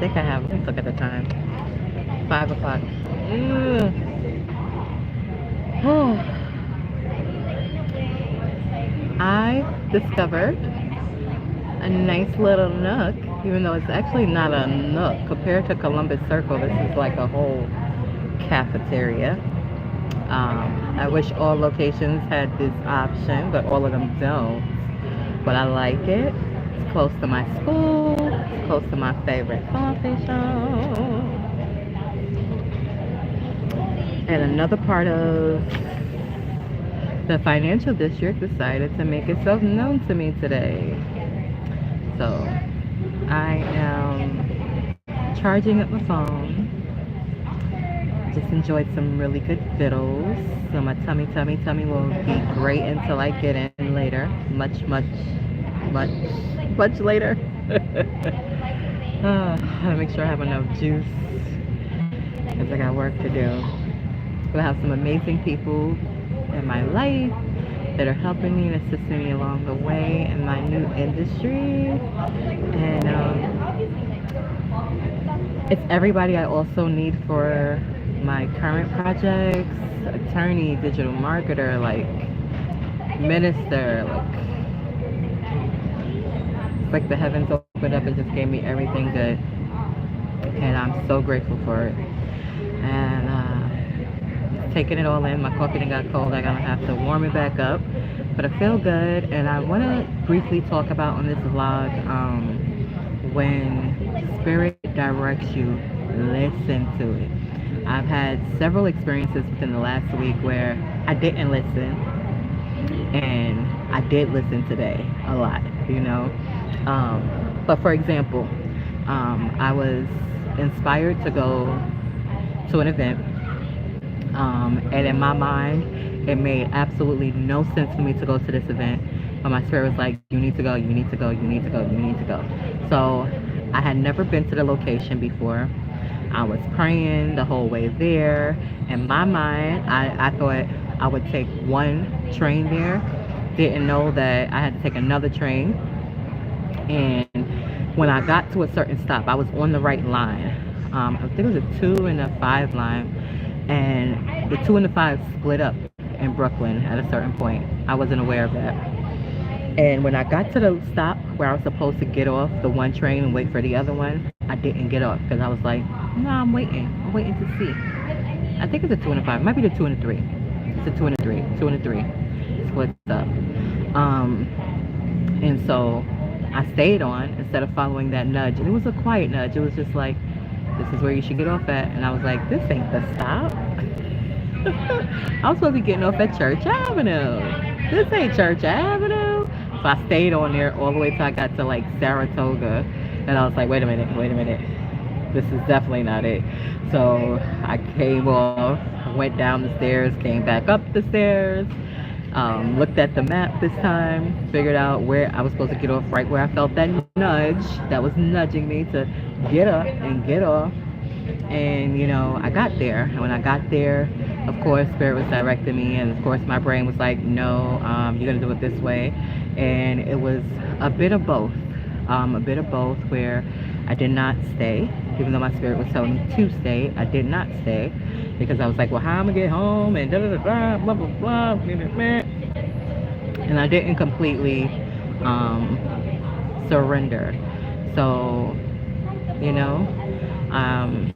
think I have. Let's look at the time. 5 o'clock. Mm. I discovered a nice little nook, even though it's actually not a nook. Compared to Columbus Circle, this is like a whole cafeteria. I wish all locations had this option, but all of them don't. But I like it. It's close to my school. It's close to my favorite coffee shop. And another part of the financial district decided to make itself known to me today. So I am charging up my phone. Just enjoyed some really good vittles. So my tummy will be great until I get in later. Much later. I gotta make sure I have enough juice because I got work to do. But I have some amazing people in my life that are helping me and assisting me along the way in my new industry. And it's everybody I also need for my current projects, attorney, digital marketer, like minister, it's like the heavens opened up and just gave me everything good. And I'm so grateful for it. And taking it all in. My coffee done got cold. I'm gonna have to warm it back up. But I feel good, and I want to briefly talk about on this vlog when spirit directs you, listen to it. I've had several experiences within the last week where I didn't listen, and I did listen today a lot, you know. But for example, I was inspired to go to an event, and in my mind, it made absolutely no sense for me to go to this event. But my spirit was like, you need to go, you need to go, you need to go, you need to go. So I had never been to the location before. I was praying the whole way there. In my mind, I thought I would take one train there. Didn't know that I had to take another train. And when I got to a certain stop, I was on the right line. I think it was a 2 and a 5 line. And the 2 and the 5 split up in Brooklyn at a certain point. I wasn't aware of that. And when I got to the stop where I was supposed to get off the one train and wait for the other one, I didn't get off because I was like, no, I'm waiting to see. I think it's a 2 and a 5. It might be the 2 and a 3. It's a 2 and a 3. 2 and a 3. Splits up. And so I stayed on instead of following that nudge. And it was a quiet nudge. It was just like, this is where you should get off at. And I was like, this ain't the stop. I was supposed to be getting off at Church Avenue. This ain't Church Avenue. So I stayed on there all the way till I got to like Saratoga. And I was like, wait a minute. This is definitely not it. So I came off, went down the stairs, came back up the stairs, looked at the map this time, figured out where I was supposed to get off, right where I felt that nudge that was nudging me to get up and get off. And you know, I got there. And when I got there, of course, Spirit was directing me, and of course my brain was like, no, you're gonna do it this way. And it was a bit of both. Where I did not stay, even though my spirit was telling me to stay. I did not stay because I was like, well, how am I gonna get home and blah blah blah. And I didn't completely surrender. So, you know, I'm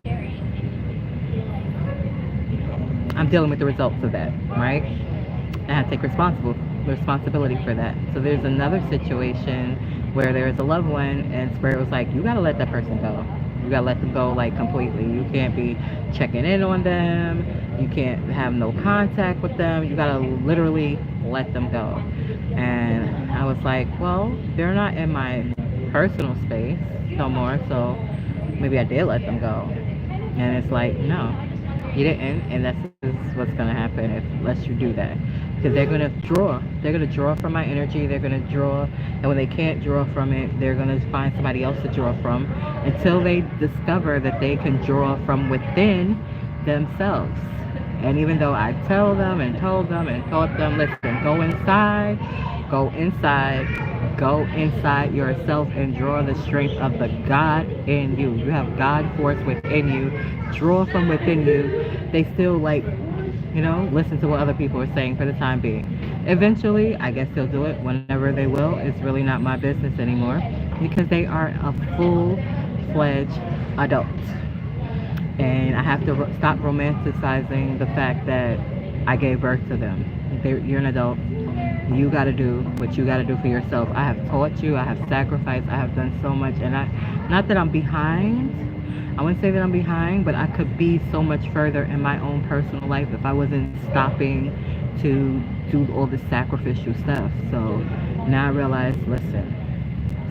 dealing with the results of that, right? And I have to take responsibility for that. So there's another situation where there's a loved one and Spirit was like, you gotta let that person go. You gotta let them go like completely. You can't be checking in on them. You can't have no contact with them. You gotta literally let them go. And I was like, well, they're not in my personal space no more, so maybe I did let them go. And it's like, no, you didn't, and that's what's gonna happen unless you do that. Because they're gonna draw from my energy. They're gonna draw, and when they can't draw from it, they're gonna find somebody else to draw from until they discover that they can draw from within themselves. And even though I tell them and told them and taught them, listen, go inside, go inside yourself and draw the strength of the God in you. You have God force within you. Draw from within you. They still like, listen to what other people are saying for the time being. Eventually, I guess they'll do it whenever they will. It's really not my business anymore because they are a full-fledged adult. And I have to stop romanticizing the fact that I gave birth to them. You're an adult. You got to do what you got to do for yourself. I have taught you. I have sacrificed. I have done so much. And not that I'm behind. I wouldn't say that I'm behind, but I could be so much further in my own personal life if I wasn't stopping to do all this sacrificial stuff. So now I realize, listen,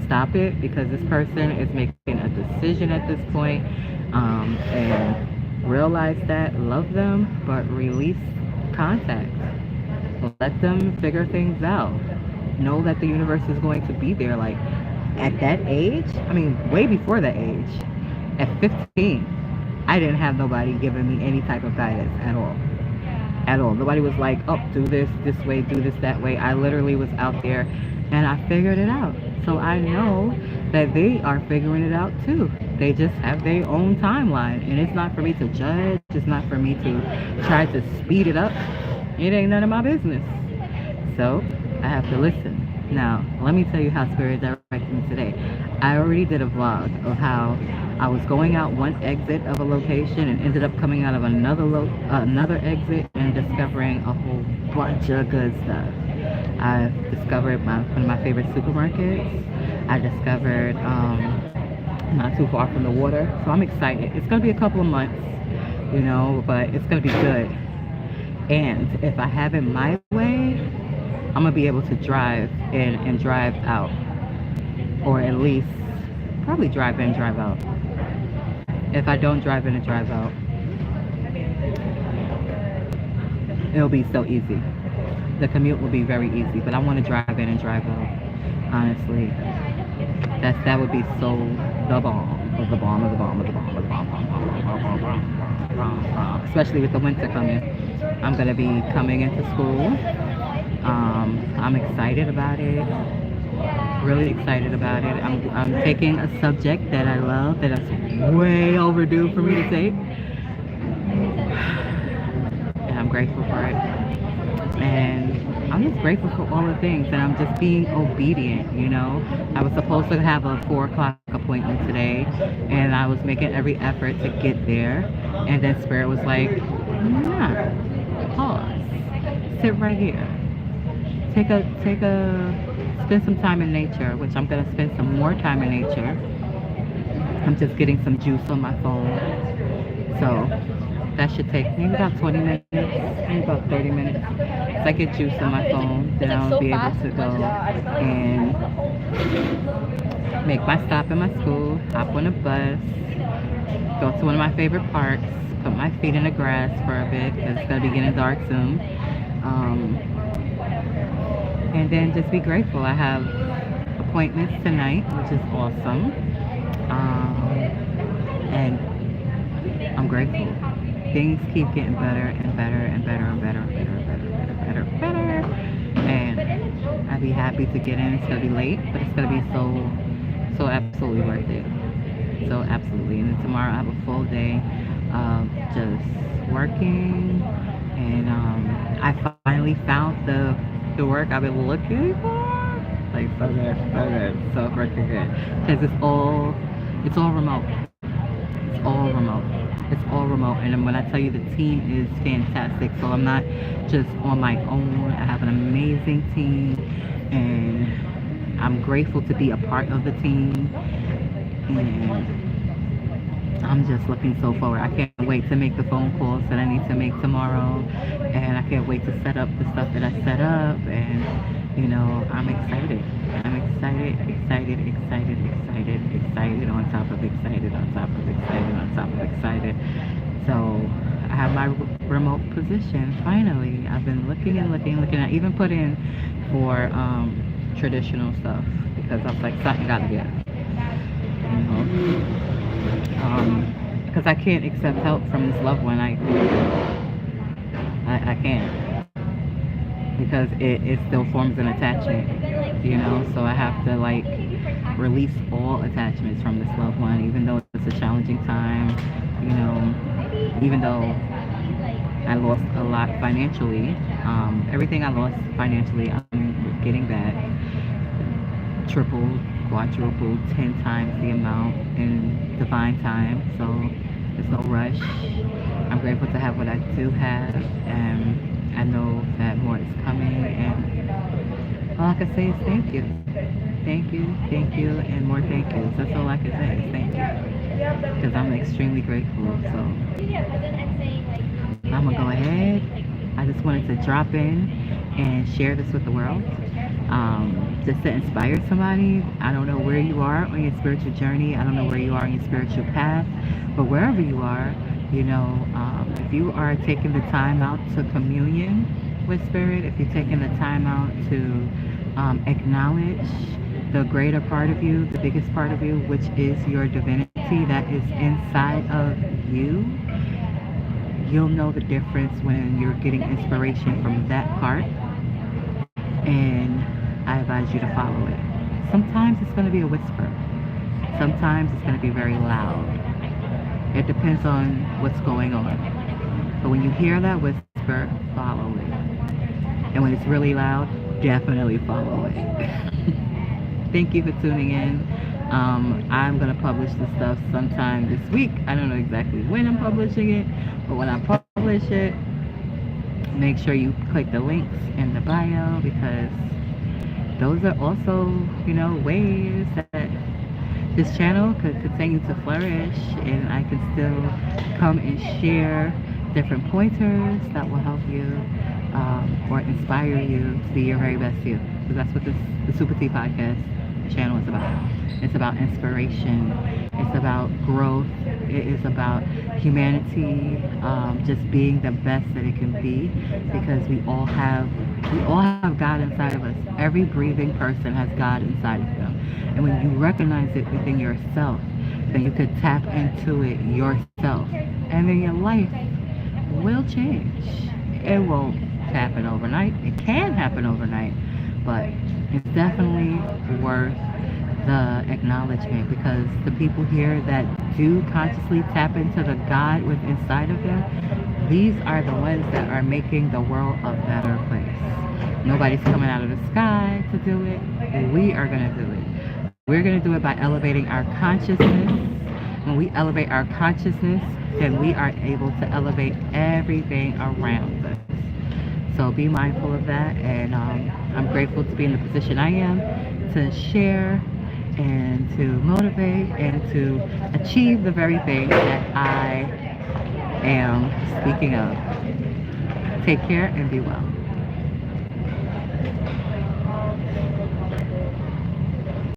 stop it, because this person is making a decision at this point, and realize that, love them, but release contact. Let them figure things out. Know that the universe is going to be there. Like, at that age, way before that age, at 15, I didn't have nobody giving me any type of guidance at all. At all. Nobody was like, oh, do this way, do this that way. I literally was out there and I figured it out. So I know that they are figuring it out too. They just have their own timeline. And it's not for me to judge. It's not for me to try to speed it up. It ain't none of my business. So I have to listen. Now, let me tell you how Spirit directed me today. I already did a vlog of how I was going out one exit of a location and ended up coming out of another exit and discovering a whole bunch of good stuff. I discovered one of my favorite supermarkets. I discovered not too far from the water. So I'm excited. It's going to be a couple of months, but it's going to be good. And if I have it my way, I'm going to be able to drive in and drive out. Or at least probably drive in, drive out. If I don't drive in and drive out, it'll be so easy. The commute will be very easy, but I want to drive in and drive out. Honestly, that would be so the bomb. Especially with the winter coming. I'm gonna be coming into school. I'm excited about it. Really excited about it. I'm taking a subject that I love, that is way overdue for me to take, and I'm grateful for it. And I'm just grateful for all the things, and I'm just being obedient. I was supposed to have a 4:00 appointment today, and I was making every effort to get there, and then Spirit was like, nah, pause, sit right here, spend some time in nature, which I'm going to spend some more time in nature. I'm just getting some juice on my phone. So that should take maybe about 20 minutes, maybe about 30 minutes. If I get juice on my phone, then I'll be able to go and make my stop in my school, hop on a bus, go to one of my favorite parks, put my feet in the grass for a bit because it's going to be getting dark soon. And then just be grateful. I have appointments tonight, which is awesome. And I'm grateful. Things keep getting better and better and better and better and better and better and better. And I'd be happy to get in. It's going to be late, but it's going to be so absolutely worth it. So absolutely. And then tomorrow I have a full day of just working. And I finally found the work I've been looking for. Like, so good, so freaking good. Because it's all remote. It's all remote. And when I tell you the team is fantastic, so I'm not just on my own. I have an amazing team, and I'm grateful to be a part of the team. And I'm just looking so forward. I can't wait to make the phone calls that I need to make tomorrow, and I can't wait to set up the stuff that I set up. And I'm excited. I'm excited on top of excited. So I have my remote position finally. I've been looking. I even put in for traditional stuff because I was like, something gotta get. Because I can't accept help from this loved one. I can't, because it still forms an attachment. So I have to like release all attachments from this loved one, even though it's a challenging time, even though I lost a lot financially. Everything I lost financially, I'm getting back triple, quadruple, 10 times the amount in divine time. So there's no rush. I'm grateful to have what I do have, and I know that more is coming. And all I can say is thank you. Thank you, and more thank yous. That's all I can say is thank you. Because I'm extremely grateful. So I'm going to go ahead. I just wanted to drop in and share this with the world. Just to inspire somebody. I don't know where you are on your spiritual journey. I don't know where you are on your spiritual path. But wherever you are, if you are taking the time out to communion with Spirit, if you're taking the time out to acknowledge the greater part of you, the biggest part of you, which is your divinity that is inside of you, you'll know the difference when you're getting inspiration from that part. And I advise you to follow it. Sometimes it's going to be a whisper. Sometimes it's going to be very loud. It depends on what's going on. But when you hear that whisper, follow it. And when it's really loud, definitely follow it. Thank you for tuning in. I'm going to publish this stuff sometime this week. I don't know exactly when I'm publishing it, but when I publish it, make sure you click the links in the bio, because those are also, ways that this channel could continue to flourish, and I can still come and share different pointers that will help you or inspire you to be your very best you. Because that's what the SupaTea Podcast channel is about. It's about inspiration. It's about growth. It is about humanity, just being the best that it can be, because we all have God inside of us. Every breathing person has God inside of them. And when you recognize it within yourself, then you could tap into it yourself. And then your life will change. It won't happen overnight. It can happen overnight, but it's definitely worth the acknowledgement, because the people here that do consciously tap into the God within inside of them, these are the ones that are making the world a better place. Nobody's coming out of the sky to do it. We are going to do it. We're going to do it by elevating our consciousness. When we elevate our consciousness, then we are able to elevate everything around us. So be mindful of that, and I'm grateful to be in the position I am to share and to motivate and to achieve the very thing that I am speaking of. Take care and be well.